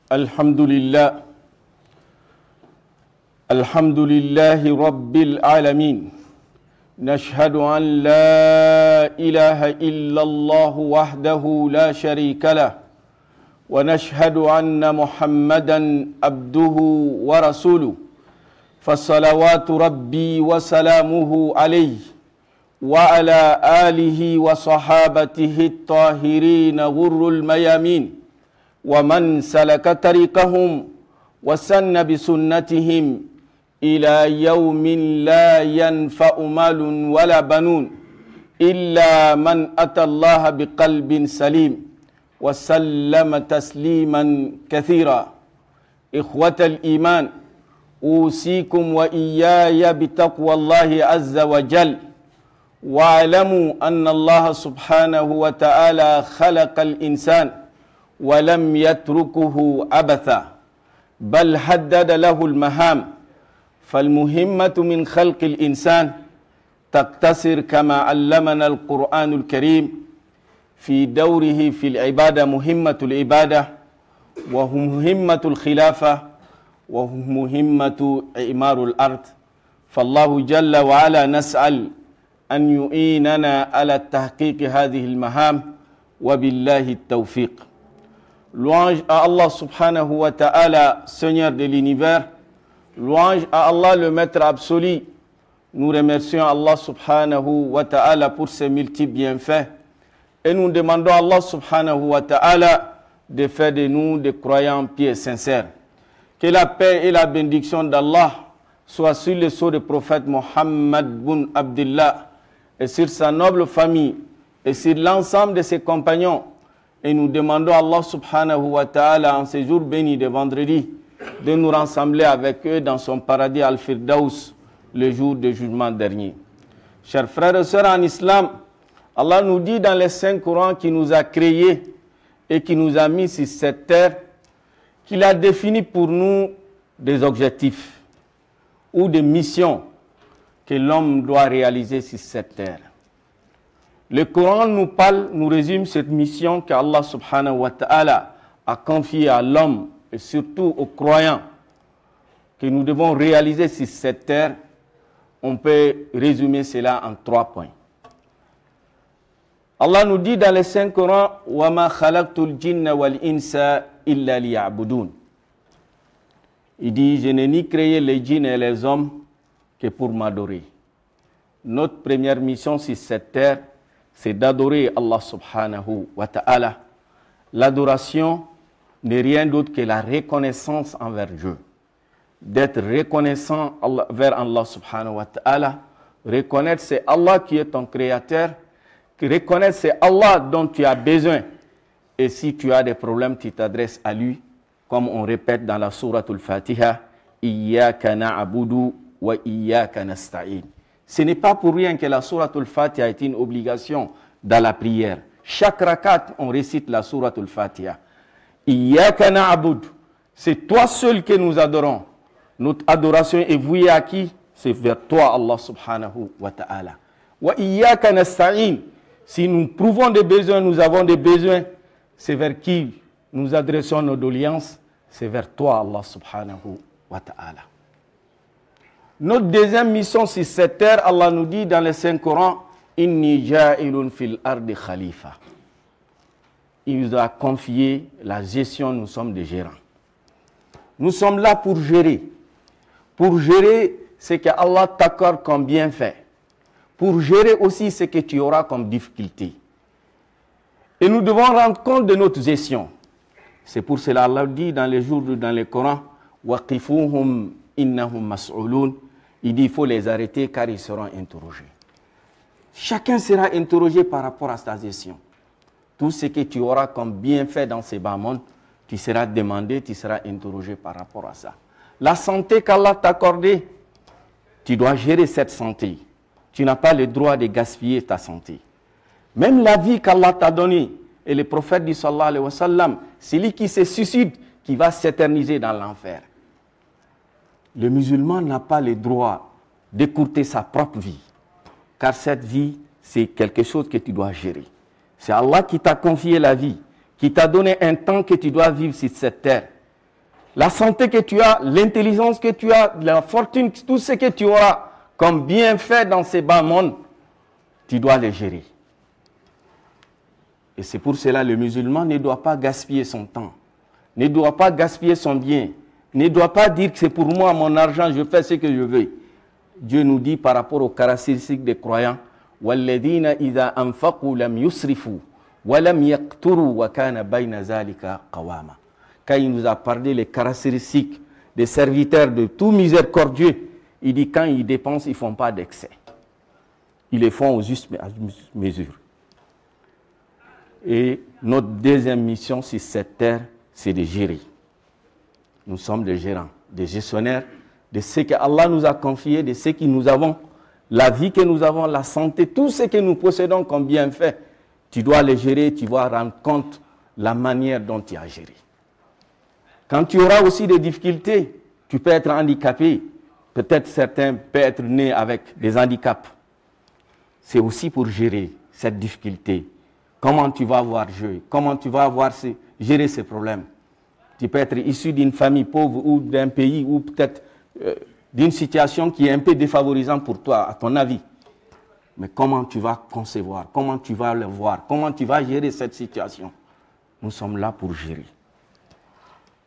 الحمد لله رب العالمين نشهد أن لا إله إلا الله وحده لا شريك له ونشهد أن محمدا عبده ورسوله فصلوات ربي وسلامه عليه وعلى آله وصحابته الطاهرين غر الميامين ومن سلك طريقهم وسن بسنتهم إلى يوم لا ينفع مال ولا بنون إلا من أتى الله بقلب سليم وسلم تسليما كثيرا. إخوة الإيمان، أوصيكم وإياي بتقوى الله عز وجل، واعلموا أن الله سبحانه وتعالى خلق الإنسان ولم يتركه عبثا، بل حدد له المهام. فالمهمة من خلق الإنسان تقتصر كما علمنا القرآن الكريم في دوره في العبادة، مهمة العبادة ومهمة الخلافة ومهمة إعمار الأرض. فالله جل وعلا نسأل أن يعيننا على تحقيق هذه المهام وبالله التوفيق. Louange à Allah subhanahu wa ta'ala, Seigneur de l'univers. Louange à Allah, le maître absolu. Nous remercions Allah subhanahu wa ta'ala pour ses multiples bienfaits. Et nous demandons à Allah subhanahu wa ta'ala de faire de nous des croyants pieux et sincères. Que la paix et la bénédiction d'Allah soient sur le sceau du prophète Mohammed bin Abdullah et sur sa noble famille et sur l'ensemble de ses compagnons. Et nous demandons à Allah subhanahu wa ta'ala en ces jours bénis de vendredi de nous rassembler avec eux dans son paradis Al-Firdaus le jour du jugement dernier. Chers frères et sœurs en islam, Allah nous dit dans les 5 Corans qu'il nous a créés et qui nous a mis sur cette terre qu'il a défini pour nous des objectifs ou des missions que l'homme doit réaliser sur cette terre. Le Coran nous parle, nous résume cette mission qu'Allah subhanahu wa ta'ala a confiée à l'homme et surtout aux croyants que nous devons réaliser sur cette terre. On peut résumer cela en 3 points. Allah nous dit dans les 5 Corans wa ma khalaqtul jinna wal insa illa liya'budun. Il dit, je n'ai ni créé les djinns et les hommes que pour m'adorer. Notre première mission sur cette terre, c'est d'adorer Allah subhanahu wa ta'ala. L'adoration n'est rien d'autre que la reconnaissance envers Dieu. D'être reconnaissant vers Allah subhanahu wa ta'ala. Reconnaître c'est Allah qui est ton créateur. Reconnaître c'est Allah dont tu as besoin. Et si tu as des problèmes, tu t'adresses à lui. Comme on répète dans la sourate al-Fatiha, Iyyaka na'budu wa iyyaka nasta'in. Ce n'est pas pour rien que la sourate al-Fatiha est une obligation dans la prière. Chaque rakat, on récite la sourate al-Fatiha. Iyyaka na'budu. C'est toi seul que nous adorons. Notre adoration est vouée à qui? C'est vers toi, Allah subhanahu wa ta'ala. Wa iyyaka nasta'in. Si nous prouvons des besoins, nous avons des besoins, c'est vers qui nous adressons nos doléances? C'est vers toi, Allah subhanahu wa ta'ala. Notre deuxième mission sur cette terre, Allah nous dit dans les 5 Corans, Inni ja'ilun fil ardi khalifa. Il nous a confié la gestion, nous sommes des gérants. Nous sommes là pour gérer. Pour gérer ce que Allah t'accorde comme bienfait. Pour gérer aussi ce que tu auras comme difficulté. Et nous devons rendre compte de notre gestion. C'est pour cela Allah dit dans les jours dans le Coran, Waqifuhum innahum mas'ulun. Il dit il faut les arrêter car ils seront interrogés. Chacun sera interrogé par rapport à sa gestion. Tout ce que tu auras comme bienfait dans ces bas mondes, tu seras demandé, tu seras interrogé par rapport à ça. La santé qu'Allah t'a accordée, tu dois gérer cette santé. Tu n'as pas le droit de gaspiller ta santé. Même la vie qu'Allah t'a donnée, et le prophète dit sallallahu alayhi wa sallam, c'est lui qui se suicide, qui va s'éterniser dans l'enfer. Le musulman n'a pas le droit d'écourter sa propre vie. Car cette vie, c'est quelque chose que tu dois gérer. C'est Allah qui t'a confié la vie, qui t'a donné un temps que tu dois vivre sur cette terre. la santé que tu as, l'intelligence que tu as, la fortune, tout ce que tu auras comme bienfait dans ces bas mondes, tu dois les gérer. Et c'est pour cela que le musulman ne doit pas gaspiller son temps, ne doit pas gaspiller son bien, ne doit pas dire que c'est pour moi, mon argent, je fais ce que je veux. Dieu nous dit par rapport aux caractéristiques des croyants, وَالَّذِينَ إِذَا أَنفَقُوا لَمْ يُسْرِفُوا وَلَمْ يَقْتُرُوا وَكَانَ بَيْنَ ذَلِكَ قَوَامًا. Quand il nous a parlé les caractéristiques des serviteurs de tout miséricordieux, il dit quand ils dépensent, ils ne font pas d'excès. Ils les font aux justes mesures. Et notre deuxième mission sur cette terre, c'est de gérer. Nous sommes des gérants, des gestionnaires de ce que Allah nous a confié, de ce que nous avons, la vie que nous avons, la santé, tout ce que nous possédons comme bienfait. Tu dois les gérer, tu dois rendre compte de la manière dont tu as géré. Quand tu auras aussi des difficultés, tu peux être handicapé. Peut-être certains peuvent être nés avec des handicaps. C'est aussi pour gérer cette difficulté. Comment tu vas avoir joué? Comment tu vas avoir gérer ces problèmes? Tu peux être issu d'une famille pauvre ou d'un pays ou peut-être d'une situation qui est un peu défavorisante pour toi, à ton avis. Mais comment tu vas concevoir? Comment tu vas le voir? Comment tu vas gérer cette situation? Nous sommes là pour gérer.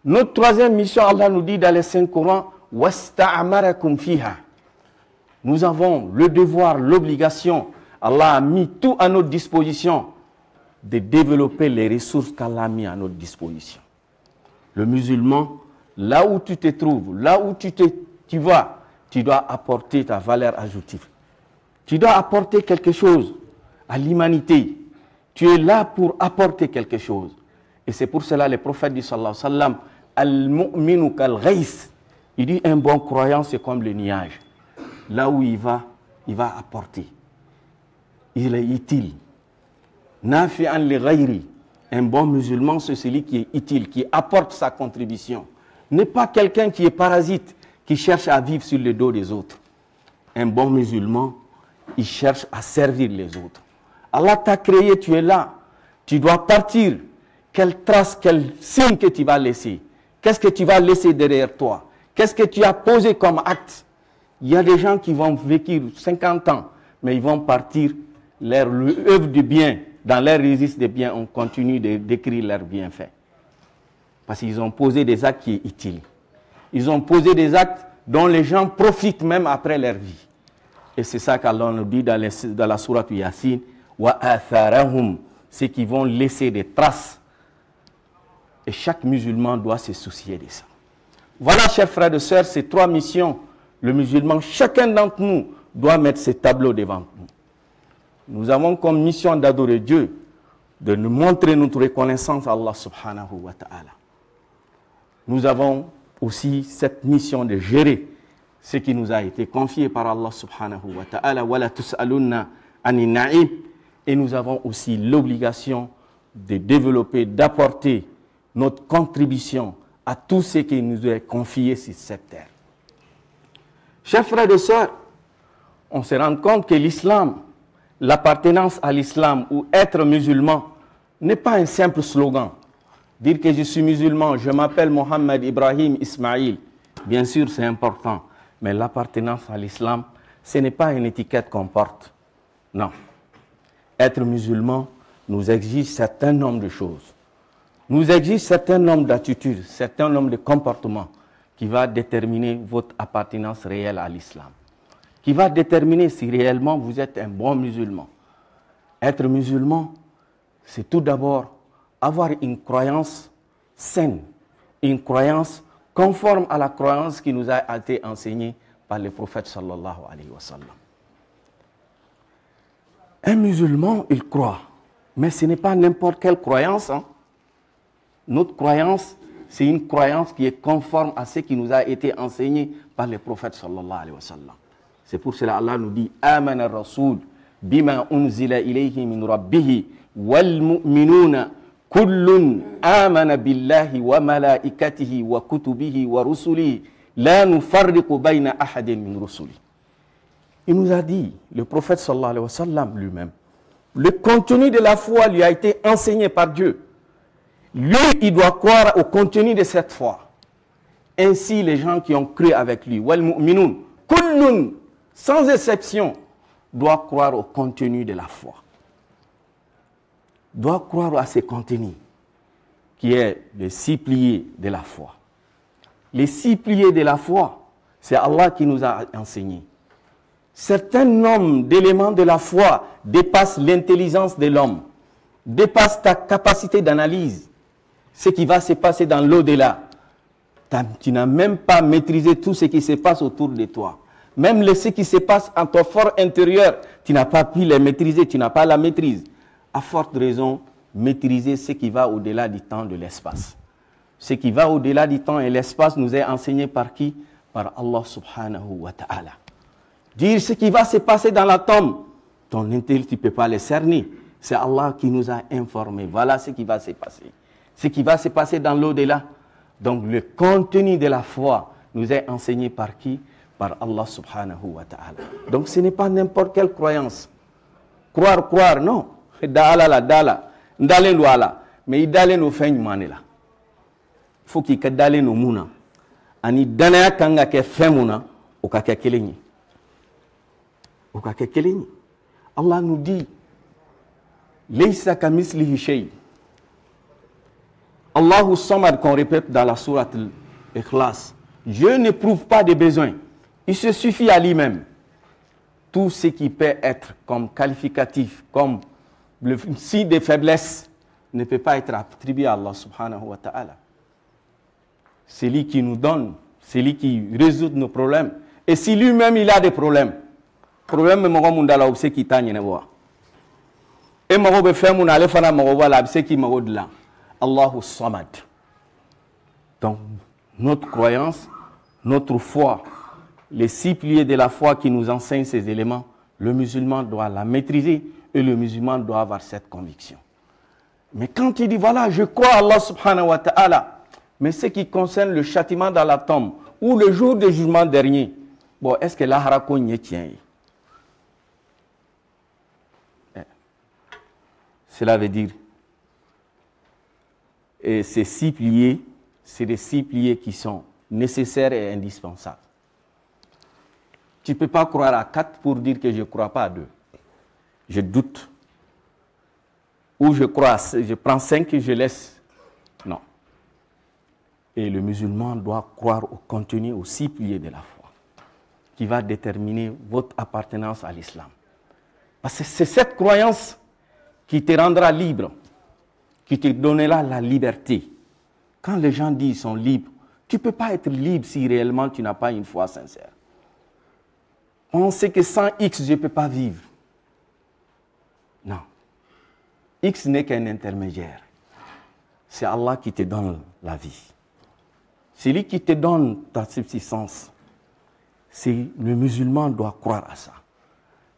Notre troisième mission, Allah nous dit dans les Saint-Coran, وَاسْتَعْمَرَكُمْ فِيهَا. Nous avons le devoir, l'obligation, Allah a mis tout à notre disposition de développer les ressources qu'Allah a mis à notre disposition. Le musulman, là où tu te trouves, là où tu vas, tu dois apporter ta valeur ajoutée. Tu dois apporter quelque chose à l'humanité. Tu es là pour apporter quelque chose. Et c'est pour cela que le prophète dit, sallallahu alayhi wa sallam, Al-mu'minu kal-ghais. Il dit, un bon croyant, c'est comme le nuage. Là où il va apporter. Il est utile. Nafi'an li ghayri. Un bon musulman, c'est celui qui est utile, qui apporte sa contribution. N'est pas quelqu'un qui est parasite, qui cherche à vivre sur le dos des autres. Un bon musulman, il cherche à servir les autres. Allah t'a créé, tu es là. Tu dois partir. Quelle trace, quel signe que tu vas laisser? Qu'est-ce que tu vas laisser derrière toi? Qu'est-ce que tu as posé comme acte? Il y a des gens qui vont vécu 50 ans, mais ils vont partir, leur œuvre du bien, dans leur registre de bien, on continue de décrire leurs bienfaits. Parce qu'ils ont posé des actes qui sont utiles. Ils ont posé des actes dont les gens profitent même après leur vie. Et c'est ça qu'Allah nous dit dans la sourate Yasin, wa atharahum, c'est qu'ils vont laisser des traces. Et chaque musulman doit se soucier de ça. Voilà, chers frères et sœurs, ces trois missions. Le musulman, chacun d'entre nous, doit mettre ces tableaux devant nous. Nous avons comme mission d'adorer Dieu, de nous montrer notre reconnaissance à Allah subhanahu wa ta'ala. Nous avons aussi cette mission de gérer ce qui nous a été confié par Allah subhanahu wa ta'ala. Wa la tus'alunna ani na'im. Et nous avons aussi l'obligation de développer, d'apporter notre contribution à tout ce qui nous est confié sur cette terre. Chers frères et sœurs, on se rend compte que l'islam, l'appartenance à l'islam ou être musulman n'est pas un simple slogan. Dire que je suis musulman, je m'appelle Mohammed Ibrahim Ismail, bien sûr c'est important, mais l'appartenance à l'islam, ce n'est pas une étiquette qu'on porte. Non. Être musulman nous exige un certain nombre de choses. Nous exige un certain nombre d'attitudes, un certain nombre de comportements qui va déterminer votre appartenance réelle à l'islam. Qui va déterminer si réellement vous êtes un bon musulman. Être musulman, c'est tout d'abord avoir une croyance saine, une croyance conforme à la croyance qui nous a été enseignée par le prophète sallallahu alayhi wa sallam. Un musulman, il croit, mais ce n'est pas n'importe quelle croyance. Notre croyance, c'est une croyance qui est conforme à ce qui nous a été enseigné par le prophète sallallahu alayhi wa sallam. C'est pour cela Allah nous dit Amana Rasoul bima unzila ilayhi min rabbihi wal mu'minuna kullun amana billahi wa malaikatihi wa kutubihi wa rusulihi la nufarriqu bayna ahadin min rusuli. Il nous a dit, le prophète sallallahu alayhi wa sallam lui-même, le contenu de la foi lui a été enseigné par Dieu. Lui, il doit croire au contenu de cette foi. Ainsi, les gens qui ont cru avec lui, wal mu'minun, kullun, sans exception, doivent croire au contenu de la foi. Doivent croire à ce contenu, qui est les 6 piliers de la foi. Les 6 piliers de la foi, c'est Allah qui nous a enseigné. Certains nombres d'éléments de la foi dépassent l'intelligence de l'homme, dépassent ta capacité d'analyse. Ce qui va se passer dans l'au-delà, tu n'as même pas maîtrisé tout ce qui se passe autour de toi. Même ce qui se passe en ton fort intérieur, tu n'as pas pu les maîtriser, tu n'as pas la maîtrise. À forte raison, maîtriser ce qui va au-delà du temps, de l'espace. Ce qui va au-delà du temps et l'espace nous est enseigné par qui? Par Allah subhanahu wa ta'ala. Dire ce qui va se passer dans la tombe, ton intellect, tu ne peux pas le cerner. C'est Allah qui nous a informés. Voilà ce qui va se passer. Ce qui va se passer dans l'au-delà. Donc le contenu de la foi nous est enseigné par qui? Par Allah subhanahu wa ta'ala. Donc ce n'est pas n'importe quelle croyance. Croire, non. Dala, ndalen do ala, mais idalen no fen manela. Faut qu'il kadalen no muna. Ani danaya kanga ke femuna, o ka ke kelenyi. O ka ke kelenyi. Allah nous dit, Laysa kamislihi shay. Allahu Samad, qu'on répète dans la sourate Al-Ikhlas, Dieu n'éprouve pas de besoin. Il se suffit à lui-même. Tout ce qui peut être comme qualificatif, comme le signe de faiblesse, ne peut pas être attribué à Allah subhanahu wa ta'ala. C'est lui qui nous donne, c'est lui qui résout nos problèmes. Et si lui-même il a des problèmes, problème me mundala ou c'est qui t'a n'ewa. Et mago be fait mon ale fana mago wala c'est qui mago de là. Allahu Samad. Donc notre croyance, notre foi, les 6 piliers de la foi qui nous enseignent ces éléments, le musulman doit la maîtriser et le musulman doit avoir cette conviction. Mais quand il dit voilà, je crois à Allah subhanahu wa ta'ala, mais ce qui concerne le châtiment dans la tombe ou le jour du jugement dernier, bon, est-ce que l'ahara kogne tient? Cela veut dire, et ces 6 piliers, c'est des 6 piliers qui sont nécessaires et indispensables. Tu ne peux pas croire à 4 pour dire que je ne crois pas à 2. Je doute. Ou je crois, je prends 5 et je laisse. Non. Et le musulman doit croire au contenu, aux 6 piliers de la foi, qui va déterminer votre appartenance à l'islam. Parce que c'est cette croyance qui te rendra libre, qui te donnera la liberté. Quand les gens disent qu'ils sont libres, tu ne peux pas être libre si réellement tu n'as pas une foi sincère. On sait que sans X, je ne peux pas vivre. Non. X n'est qu'un intermédiaire. C'est Allah qui te donne la vie. C'est lui qui te donne ta subsistance. Le musulman doit croire à ça.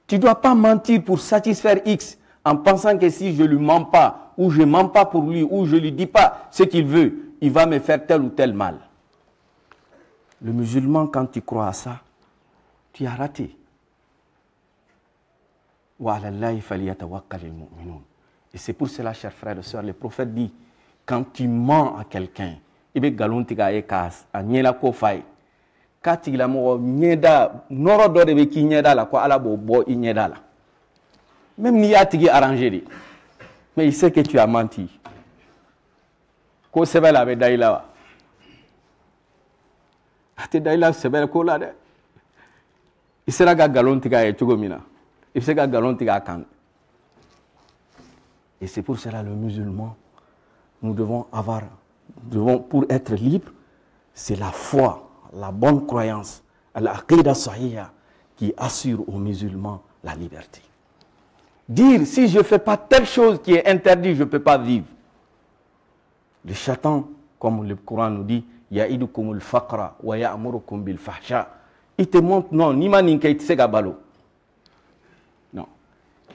Tu ne dois pas mentir pour satisfaire X en pensant que si je ne lui mens pas, ou je ne mens pas pour lui, ou je ne lui dis pas ce qu'il veut, il va me faire tel ou tel mal. Le musulman, quand tu crois à ça, tu as raté. Et c'est pour cela, chers frères et sœurs, le prophète dit, quand tu mens à quelqu'un, il va galontiga e kas, a nyela ko fay. Quand il a mo nyeda, noro do de ki nyeda la ko ala bo nyeda la. Même ni a tigi arrangé. Mais il sait que tu as menti. Ko sebe la be daila wa. Ate daila sebe ko la de. Il sera galontiga e chugomina. Il sera galontiga kan. Et c'est pour cela le musulman, nous devons pour être libre, c'est la foi, la bonne croyance, l'aqidah sahiha qui assure aux musulmans la liberté. Dire si je ne fais pas telle chose qui est interdite, je ne peux pas vivre. Le shaitan, comme le Coran nous dit, ya'idukumul faqra wa ya'murukum bil fahsha. Il te montre non, ni maninka itse balo. Non.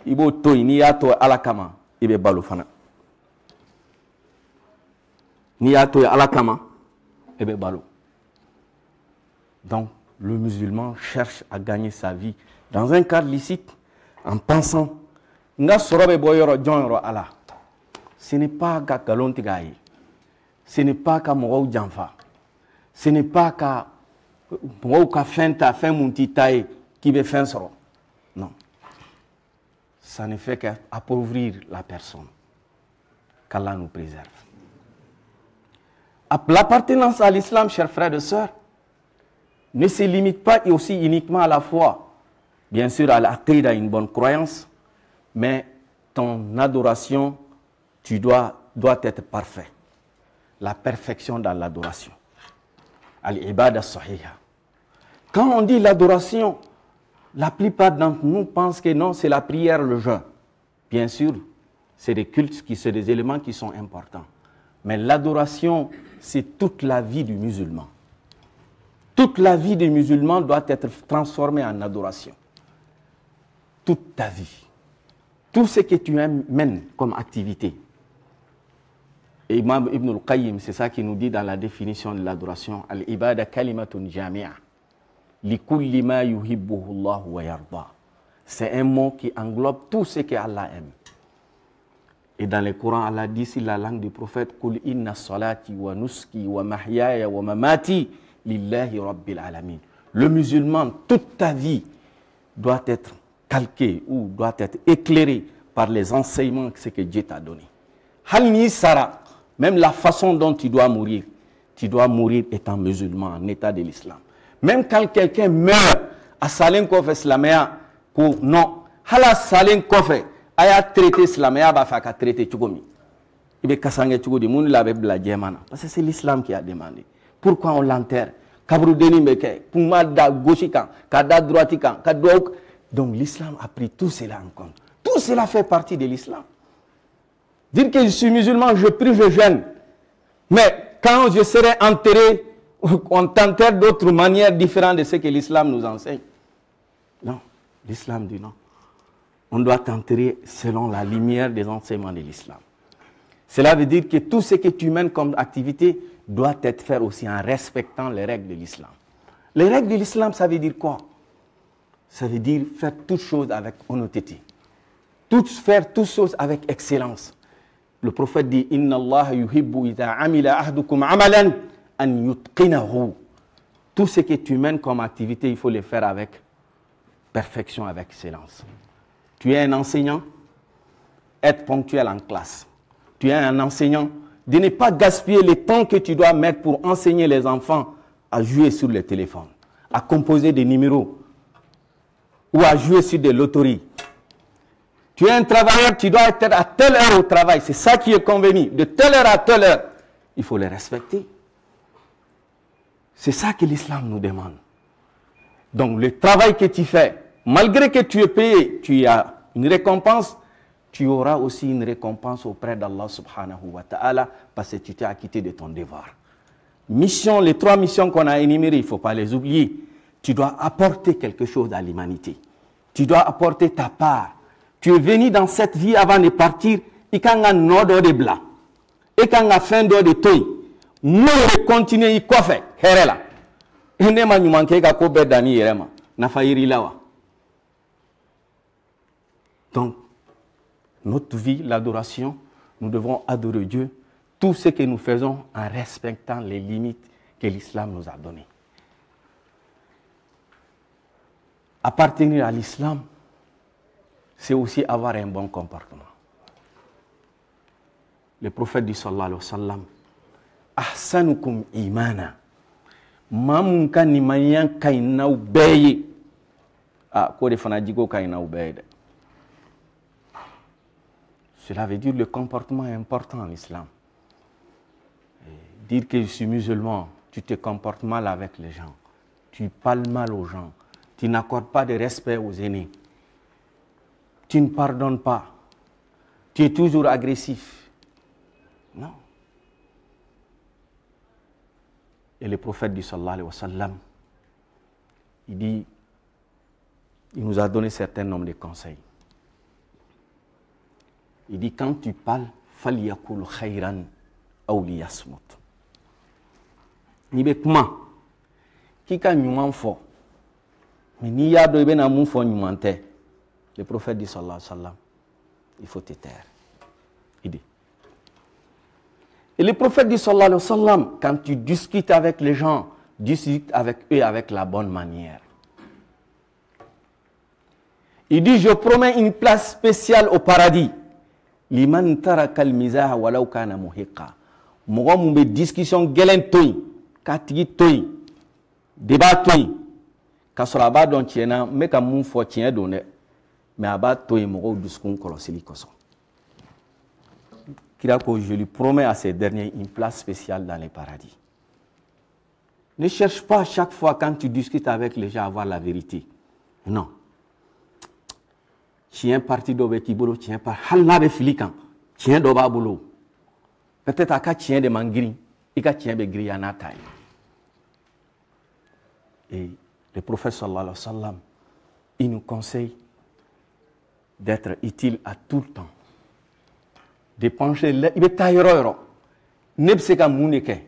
Ibo to ni yato alakama. Il est balofana. Ni ato alakama, il est balo. Donc, le musulman cherche à gagner sa vie dans un cadre licite en pensant nga sorobe boyoro jonro ala. Ce n'est pas ka galontigaye. Ce n'est pas ka mogo janfa. Ce n'est pas qu'à faire mon petit taille qui veut faire ça. Non. Ça ne fait qu'appauvrir la personne. Qu'Allah nous préserve. L'appartenance à l'islam, chers frères et sœurs, ne se limite pas aussi uniquement à la foi. Bien sûr, à l'aqidah, une bonne croyance, mais ton adoration, doit être parfait. La perfection dans l'adoration. Al-ibada sahiha. Quand on dit l'adoration, la plupart d'entre nous pensent que non, c'est la prière, le jeûne. Bien sûr, c'est des cultes, c'est des éléments qui sont importants. Mais l'adoration, c'est toute la vie du musulman. Toute la vie des musulmans doit être transformée en adoration. Toute ta vie. Tout ce que tu mènes comme activité. Et Imam Ibn al-Qayyim, c'est ça qui nous dit dans la définition de l'adoration. Al-ibada kalimatun jami'a. Li kulli ma yuhibbuhu Allah wa yarda. C'est un mot qui englobe tout ce que Allah aime. Et dans le Coran, Allah dit, c'est la langue du prophète, Kul inna salati wa nuski wa mahyaya wa mamati lillahi rabbil alamin. Le musulman, toute ta vie, doit être calqué ou doit être éclairé par les enseignements que Dieu t'a donné. Halni Sara, même la façon dont tu dois mourir étant musulman, en état de l'islam. Même quand quelqu'un meurt à Salin Kof Islamia, non, Hala Salin Kof, Aya traité Islamia, Bafaka traité Tchougomi. Il est Kassange Tchougoudi, Moun l'avait bladjemana. Parce que c'est l'islam qui a demandé. Pourquoi on l'enterre? Kabru Deni Meke, Poumada Gauchikan, Kada Droitikan, Kadouk. Donc l'islam a pris tout cela en compte. Tout cela fait partie de l'islam. Dire que je suis musulman, je prie, je jeûne. Mais quand je serai enterré, on t'enterre d'autres manières différentes de ce que l'islam nous enseigne. Non, l'islam dit non. On doit t'enterrer selon la lumière des enseignements de l'islam. Cela veut dire que tout ce que tu mènes comme activité doit être fait aussi en respectant les règles de l'islam. Les règles de l'islam, ça veut dire quoi? Ça veut dire faire toutes choses avec honnêteté. Faire toutes choses avec excellence. Le prophète dit Inna Allah yuhibbu idha amila ahdukum amalan an yutqinahu. Tout ce que tu mènes comme activité, il faut le faire avec perfection, avec excellence. Tu es un enseignant, être ponctuel en classe. Tu es un enseignant, de ne pas gaspiller le temps que tu dois mettre pour enseigner les enfants à jouer sur le téléphone, à composer des numéros ou à jouer sur des loteries. Tu es un travailleur, tu dois être à telle heure au travail. C'est ça qui est convenu. De telle heure à telle heure, il faut les respecter. C'est ça que l'islam nous demande. Donc le travail que tu fais, malgré que tu es payé, tu as une récompense, tu auras aussi une récompense auprès d'Allah subhanahu wa ta'ala parce que tu t'es acquitté de ton devoir. Mission, les 3 missions qu'on a énumérées, il ne faut pas les oublier. Tu dois apporter quelque chose à l'humanité. Tu dois apporter ta part. Tu es venu dans cette vie avant de partir, et quand on a nodo de blanc, et quand on a fin de toy, nous continuons à faire, herela. Et ne m'a manqué qu'à couper d'ani yerema, n'a failli rilawa. Donc, notre vie, l'adoration, nous devons adorer Dieu, tout ce que nous faisons en respectant les limites que l'islam nous a données. Appartenir à l'islam, c'est aussi avoir un bon comportement. Le prophète dit sallallahu alayhi wa sallam, ahsanukum imana, mamunka ni manyan kainaw beye. Ah, ko de fana digo kainaw beye. Cela veut dire le comportement est important en islam. Dire que je suis musulman, tu te comportes mal avec les gens, tu parles mal aux gens, tu n'accordes pas de respect aux aînés. Tu ne pardonnes pas. Tu es toujours agressif. Non. Et le prophète dit sallallahu alayhi wa sallam, il nous a donné un certain nombre de conseils. Il dit quand tu parles, falyakul khayran aw liyasmut. Ni be kuma ki ka nyuman fo. Mais ni ya do be na mun fo nyumante. Le prophète dit sallallahu alayhi wa sallam, il faut te taire. Il dit Et le prophète dit, sallallahu alayhi wa sallam, quand tu discutes avec les gens, discute avec eux avec la bonne manière. Il dit, je promets une place spéciale au paradis. Liman taraka al-mizaha walau kana muhiqa. Mogo mun be discussion gelen toy, ka tigi toy, débat toy. Ka sɔrɔ a b'a dɔn tiɲɛ na, n bɛ ka mun fɔ tiɲɛ don dɛ. Mais a b'a toy mɔgɔw dusukun kɔlɔsili kosɔn. Kira ko, je lui promets à ces derniers une place spéciale dans les paradis. Ne cherche pas chaque fois quand tu discutes avec les gens à avoir la vérité. Non. Tiens parti do be kibolo, tiens par hal na be filikan, tiens do ba bolo. Peut-être à tiens de mangri, et qu'à tiens de grianataï. Et le prophète sallallahu alayhi wa sallam, il nous conseille d'être utile à tout le temps. De pencher, il est tailleur. Ne peut pas mouneke.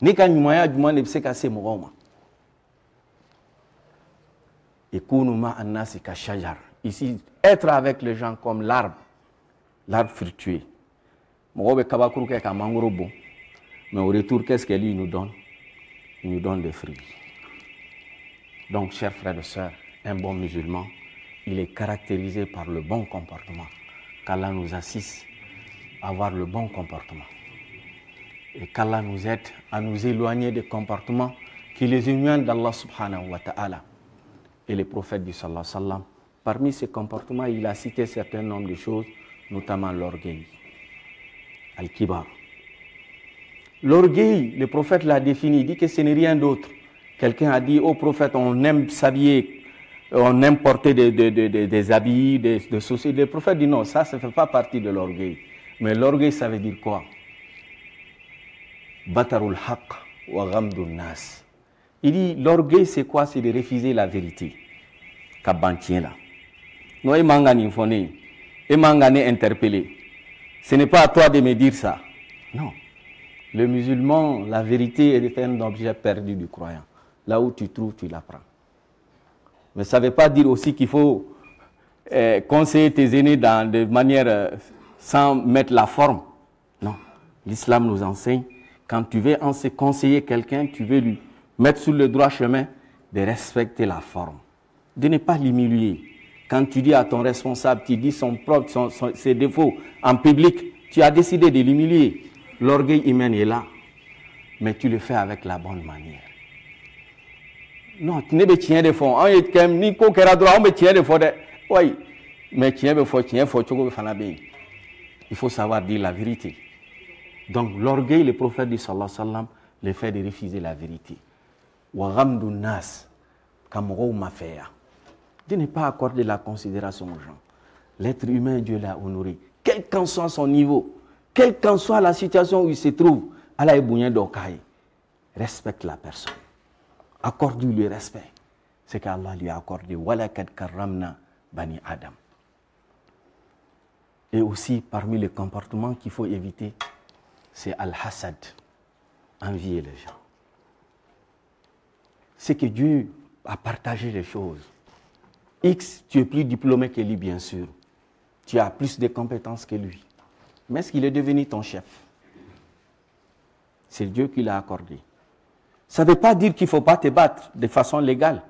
Ne ka nyumaya juma ne peut pas se mouma. Et kounuma annasi ka shajar. Ici, être avec les gens comme l'arbre fructueux. Mais au retour, qu'est-ce qu'il nous donne? Il nous donne des fruits. Donc, chers frères et sœurs, un bon musulman, il est caractérisé par le bon comportement. Qu'Allah nous assiste à avoir le bon comportement. Et qu'Allah nous aide à nous éloigner des comportements qui les éloignent d'Allah subhanahu wa ta'ala. Et le prophète du sallallahu alayhi wa sallam, parmi ces comportements, il a cité un certain nombre de choses, notamment l'orgueil. Al-Kibar. L'orgueil, le prophète l'a défini, il dit que ce n'est rien d'autre. Quelqu'un a dit au prophète, on aime s'habiller, on aime porter des habits, des chaussures. Le prophète dit non, ça ne fait pas partie de l'orgueil. Mais l'orgueil, ça veut dire quoi? Batarul haq wa ghamdun nas. Il dit, l'orgueil, c'est quoi? C'est de refuser la vérité. Kabantien là. Non, il m'a informé, il m'a interpellé. Ce n'est pas à toi de me dire ça. Non. Le musulman, la vérité est un objet perdu du croyant. Là où tu trouves, tu l'apprends. Mais ça ne veut pas dire aussi qu'il faut conseiller tes aînés de manière sans mettre la forme. Non. L'islam nous enseigne, quand tu veux conseiller quelqu'un, tu veux lui mettre sur le droit chemin, de respecter la forme. De ne pas l'humilier. Quand tu dis à ton responsable, tu dis ses défauts en public, tu as décidé de l'humilier. L'orgueil humain est là, mais tu le fais avec la bonne manière. Non, tu n'es pas tien de fond. On est comme ni quoi qu'elle a droit, on me tient de fond. Oui, mais tien de fond, il faut savoir dire la vérité. Donc l'orgueil, le prophète dit sallallahu alayhi wa sallam, le fait de refuser la vérité. Wa ghamdun nas, kamoro mafeya. De ne pas accorder la considération aux gens. L'être humain, Dieu l'a honoré. Quel qu'en soit son niveau, quelle qu'en soit la situation où il se trouve, Allah est bouillant d'okaï. Respecte la personne. Accorde-lui le respect. C'est qu'Allah lui a accordé. Walakad karramna bani Adam. Et aussi, parmi les comportements qu'il faut éviter, c'est al-hasad. Envier les gens. C'est que Dieu a partagé les choses. X, tu es plus diplômé que lui, bien sûr. Tu as plus de compétences que lui. Mais est-ce qu'il est devenu ton chef? C'est Dieu qui l'a accordé. Ça ne veut pas dire qu'il ne faut pas te battre de façon légale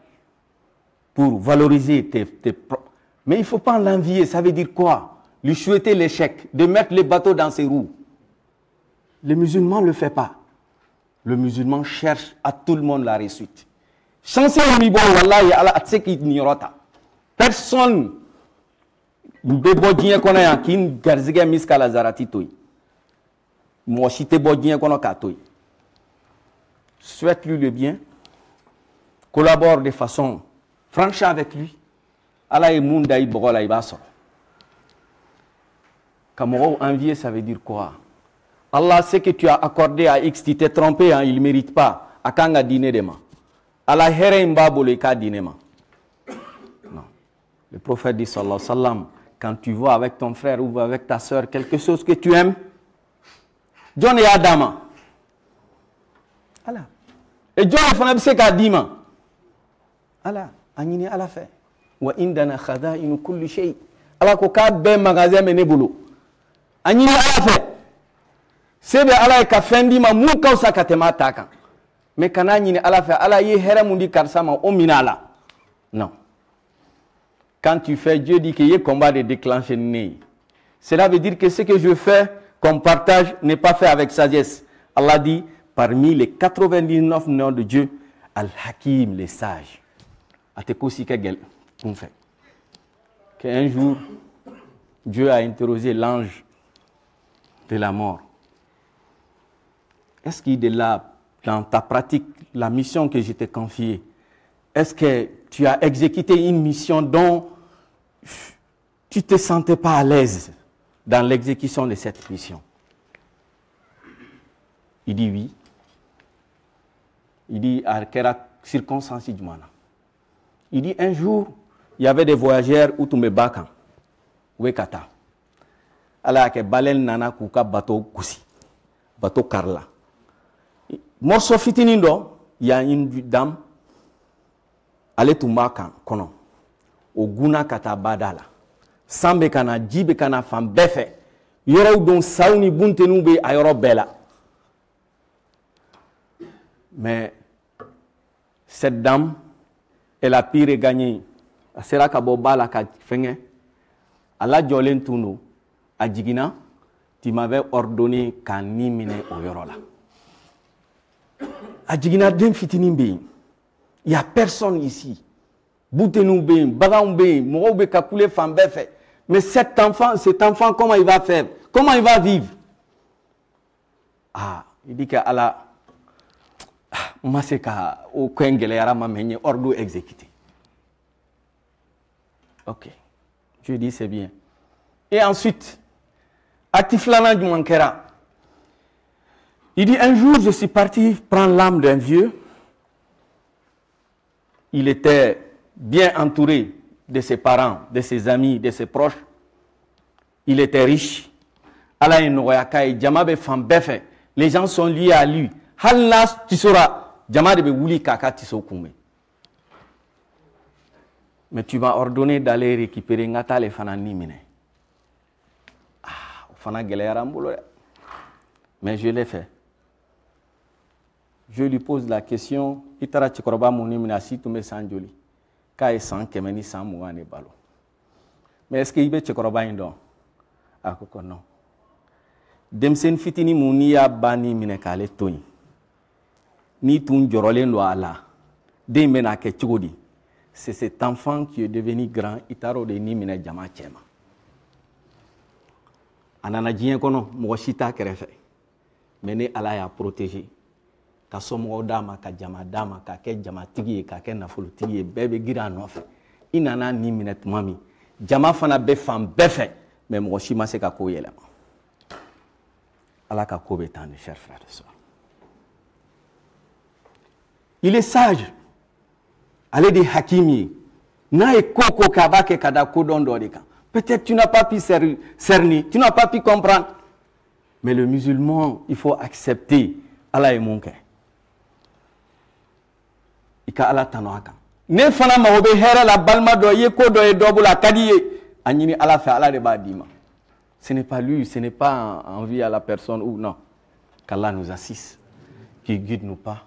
pour valoriser mais il ne faut pas l'envier. Ça veut dire quoi? Lui souhaiter l'échec, de mettre les bateaux dans ses roues. Le musulman ne le fait pas. Le musulman cherche à tout le monde la réussite. Chancez au niveau, wallahi, ala atseki nirota. Personne ne peut dire qu'on a un garzige miskala zarati toi. Moi, si tu es bien qu'on a katoi. Souhaite-lui le bien. Collabore de façon franche avec lui. Allah est munda ibola ibaso. Kamoro envier, ça veut dire quoi? Allah sait que tu as accordé à X, tu t'es trompé, hein, il ne mérite pas. Akanga dîner demain. Allah here mbabole ka dinema. Non. Le prophète dit sallallahu alayhi wa sallam, quand tu vois avec ton frère ou avec ta soeur quelque chose que tu aimes, John et Adama. Allah. Et John et Fanabse ka dima. Allah. Anini Allah fait. Wa indana khada'inu kulli shay. Allah ko ka ben magasin menebulu. Anini Allah fait. sebe ala ka fendi ma mun kausa ka tema taka mais kana nyini ala fa ala yi hera mundi karsa ma o minala non. Quand tu fais, Dieu dit qu'il y a combat de déclencher né. Cela veut dire que ce que je fais comme partage n'est pas fait avec sagesse. Allah dit, parmi les 99 noms de Dieu, Al-Hakim, les sages. Qu'un jour, Dieu a interrogé l'ange de la mort. Est-ce qu'il est là, dans ta pratique, la mission que je t'ai confiée, est-ce que tu as exécuté une mission dont tu ne te sentais pas à l'aise dans l'exécution de cette mission? Il dit oui. Il dit à quelle circonstance du mana. Il dit un jour, il y avait des voyageurs où tu me bakan, où est kata. Alors que balen nana kuka bateau kusi, bateau karla. Morceau fitinindo, il y a une dame, elle est tumbakan kono. Oguna kata badala. Sambe kana jibe kana fam befe. Yoro don sauni buntenu be ayoro bela. Mais cette dame, elle a pire gagné. Sera ka bobala ka fenge. Ala jolen tunu a jigina, tu m'avais ordonné qu'en nimine au yoro la. A jigina den fitini be. Il y a personne ici. Boutenu be, bagaou be, moro be ka koule fam befe. Mais cet enfant, comment il va faire? Comment il va vivre? Ah, il dit qu'Allah, moi c'est qu'au Kwengele yara ma menye ordo exécuté. Ok, je dis c'est bien. Et ensuite, Atiflana du Mankera, il dit un jour je suis parti prendre l'âme d'un vieux. Il était bien entouré de ses parents, de ses amis, de ses proches. Il était riche. Les gens sont liés à lui. Mais tu m'as ordonné d'aller récupérer Ngata les Fananimine. Mais je l'ai fait. Je lui pose la question, Itara Chikoroba Mounimina si tu me sens joli. Kai san kemeni san mugane balo. Mais est-ce qu'il y a Chikoroba indon? Ah, non. Demsen fitini munia bani minekale toy. Ni tun jorole no ala. Demena ke chugodi. C'est cet enfant qui est devenu grand, itaro de ni mine jama chema. Anana jien kono moshita kerefe. Mene ala ya protéger. Ka somo dama ka jama dama ka ke jama tigi ka ke nafulu tigi bebe gira nofe. Inana ni minute mami. Jama fana be fam befe. Mais moshima se ka ko yela. Allah ka ko betan de chers frères et sœurs. Il est sage. Allez des hakimi. Na e koko kabake kada kodon dorika. Peut-être tu n'as pas pu cerner, tu n'as pas pu comprendre. Mais le musulman, il faut accepter Allah est mon cœur. Ika Allah tanoaka. Ne fana ma obe hera la balma do ye ko do e dobula kadiye. Anini Allah fait Allah de badima. Ce n'est pas lui, ce n'est pas envie à la personne ou non. Qu'Allah nous assiste, qui guide nous pas,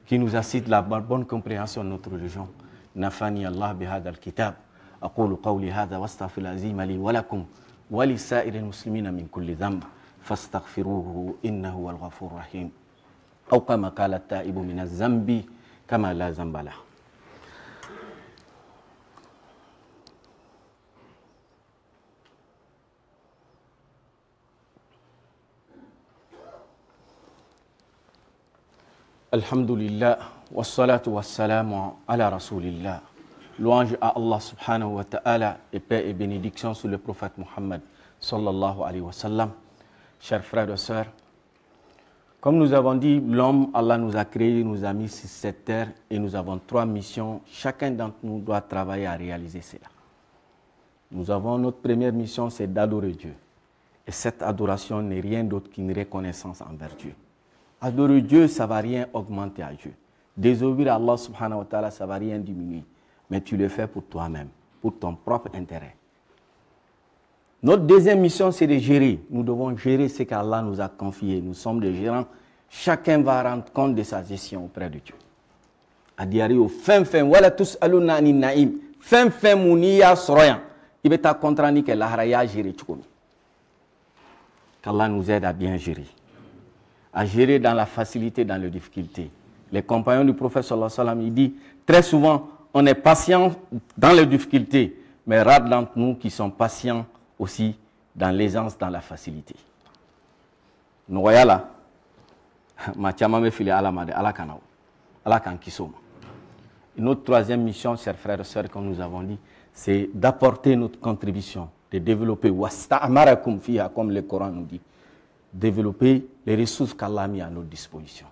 qui nous assiste la bonne compréhension de notre religion. Nafani Allah bihada al-kitab. أقول قولي هذا واستغفر العظيم لي ولكم ولسائر المسلمين من كل ذنب فاستغفروه إنه هو الغفور الرحيم أو كما قال التائب من الذنب كما لا ذنب له. الحمد لله والصلاة والسلام على رسول الله. Louange à Allah subhanahu wa ta'ala et paix et bénédiction sur le prophète Muhammad sallallahu alayhi wa sallam. Chers frères et sœurs, comme nous avons dit, l'homme, Allah nous a créé, nous a mis sur cette terre et nous avons 3 missions. Chacun d'entre nous doit travailler à réaliser cela. Nous avons notre première mission, c'est d'adorer Dieu. Et cette adoration n'est rien d'autre qu'une reconnaissance envers Dieu. Adorer Dieu, ça ne va rien augmenter à Dieu. Désobéir à Allah subhanahu wa ta'ala, ça ne va rien diminuer. Mais tu le fais pour toi-même, pour ton propre intérêt. Notre deuxième mission, c'est de gérer. Nous devons gérer ce qu'Allah nous a confié. Nous sommes des gérants. Chacun va rendre compte de sa gestion auprès de Dieu. Adiari au fin, voilà tous aluna ni naïm. Fin, mounia soroyan. Il va être contraint que l'haraya gère tout. Qu'Allah nous aide à bien gérer. À gérer dans la facilité, dans les difficultés. Les compagnons du prophète sallallahu alayhi wa sallam, il dit très souvent, on est patient dans les difficultés, mais rares d'entre nous qui sont patients aussi dans l'aisance, dans la facilité. Nous voyons là, notre troisième mission, chers frères et sœurs, comme nous avons dit, c'est d'apporter notre contribution, de développer, comme le Coran nous dit, développer les ressources qu'Allah a mis à notre disposition.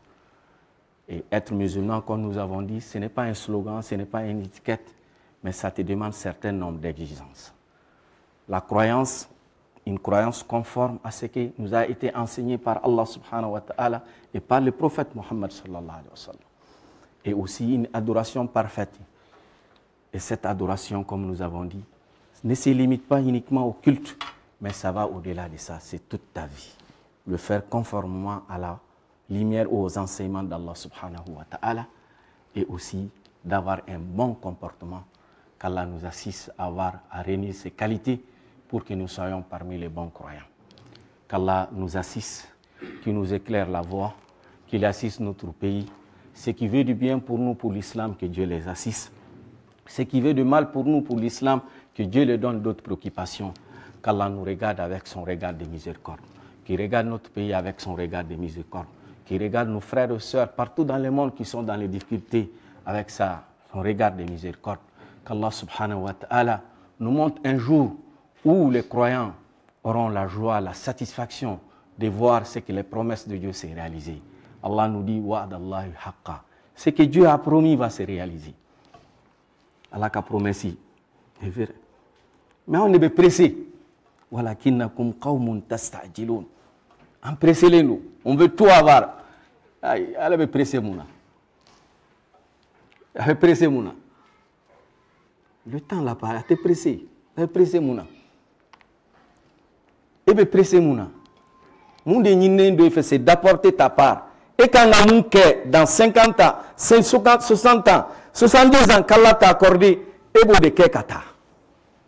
Et être musulman, comme nous avons dit, ce n'est pas un slogan, ce n'est pas une étiquette, mais ça te demande un certain nombre d'exigences. La croyance, une croyance conforme à ce qui nous a été enseigné par Allah subhanahu wa ta'ala et par le prophète Mohammed sallallahu alayhi wa sallam. Et aussi une adoration parfaite. Et cette adoration, comme nous avons dit, ne se limite pas uniquement au culte, mais ça va au-delà de ça, c'est toute ta vie. Le faire conformément à la lumière ou aux enseignements d'Allah subhanahu wa ta'ala et aussi d'avoir un bon comportement qu'Allah nous assiste à avoir, à réunir ces qualités pour que nous soyons parmi les bons croyants. Qu'Allah nous assiste, qu'il nous éclaire la voie, qu'il assiste notre pays. Ce qui veut du bien pour nous, pour l'islam, que Dieu les assiste. Ce qui veut du mal pour nous, pour l'islam, que Dieu leur donne d'autres préoccupations. Qu'Allah nous regarde avec son regard de miséricorde. Qu'il regarde notre pays avec son regard de miséricorde. Qu'il regarde nos frères et sœurs partout dans le monde qui sont dans les difficultés avec son regard de miséricorde. Qu'Allah subhanahu wa ta'ala nous montre un jour où les croyants auront la joie, la satisfaction de voir ce que les promesses de Dieu s'est réalisées. Allah nous dit wa'adallahi haqqa. Ce que Dieu a promis va se réaliser. Allah a promis. Mais on est pressé. Walakinnakum qawmun tasta'jilun. Empressez-les-nous. On veut tout avoir. Elle est pressée, Mouna. Elle est pressée, Mouna. Le temps là pas, elle est pressée. Elle est pressée, Mouna. Elle est pressée, Mouna. Mon dernier c'est d'apporter ta part. Et quand on a dans 50 ans, 60 ans, 72 ans, qu'Allah t'a accordé, et vous de kekata.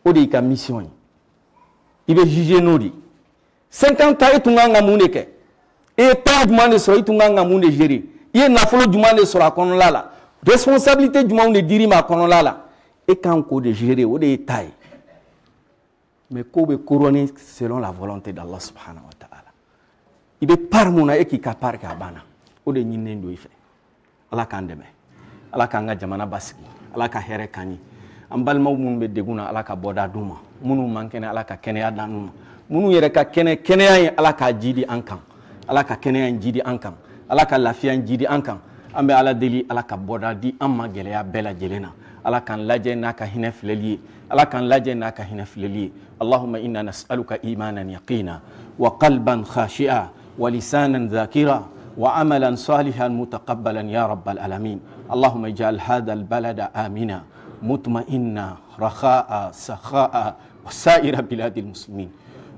Ou de ka mission. Il veut juger nous. 50 ans, et tout le monde a fait. Et tant de monde sur tout le monde a géré. Il y a une affaire du monde sur la colonne. Responsabilité du monde de diriger ma colonne. Et quand on a géré, on a taille. Mais qu'on est couronné selon la volonté d'Allah subhanahu wa ta'ala. Il veut par mon aïe qui capare kabana. On est ni n'en doit faire. Allah kandeme. Allah kanga jamana baski. Allah ka here kani. Ambal mawmun be deguna Allah ka boda duma. Munu mankene Allah ka kene adanuma. Munu yere ka kene ay Allah ka jidi ankan. Allah ka kene ay jidi ankan. Allah ka lafiya jidi ankan. Ambe Allah deli Allah ka boda di amma geleya bela jelena. Allah kan laje naka hinef leli. Allah kan laje naka hinef leli. Allahumma inna nas'aluka imanan yaqina wa qalban khashi'a wa lisanan dhakira wa amalan salihan mutaqabbalan ya rabbal alamin. Allahumma ij'al hadha al-balada amina mutma'inna rakha'a sakha'a wa sa'ira biladil muslimin.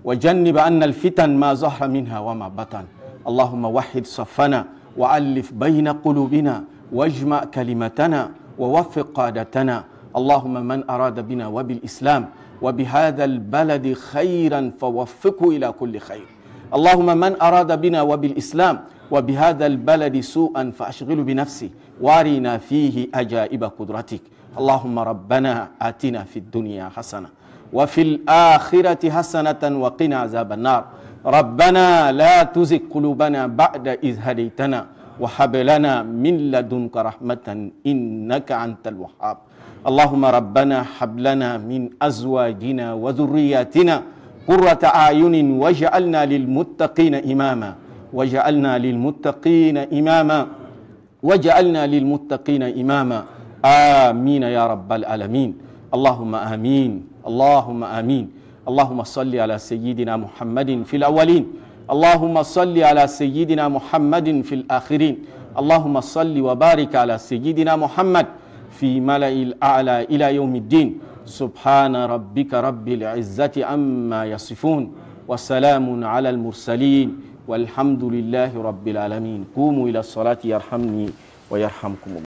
وجنب عنا الفتن ما ظهر منها وما بطن. اللهم وحد صفنا وألف بين قلوبنا واجمع كلمتنا ووفق قادتنا. اللهم من أراد بنا وبالإسلام وبهذا البلد خيرا فوفقه إلى كل خير. اللهم من أراد بنا وبالإسلام وبهذا البلد سوءا فأشغل بنفسي وارنا فيه أجائب قدرتك. اللهم ربنا آتنا في الدنيا حسنة وفي الآخرة حسنة وقنا عذاب النار. ربنا لا تزغ قلوبنا بعد إذ هديتنا وهب لنا من لدنك رحمة إنك أنت الوهاب. اللهم ربنا هب لنا من أزواجنا وذرياتنا قرة أعين واجعلنا للمتقين إماما واجعلنا للمتقين إماما واجعلنا للمتقين إماما. آمين يا رب العالمين. اللهم آمين. اللهم آمين. اللهم صل على سيدنا محمد في الأولين. اللهم صل على سيدنا محمد في الآخرين. اللهم صل وبارك على سيدنا محمد في ملأ الأعلى إلى يوم الدين. سبحان ربك رب العزة عما يصفون وسلام على المرسلين والحمد لله رب العالمين. قوموا إلى الصلاة يرحمني ويرحمكم الله.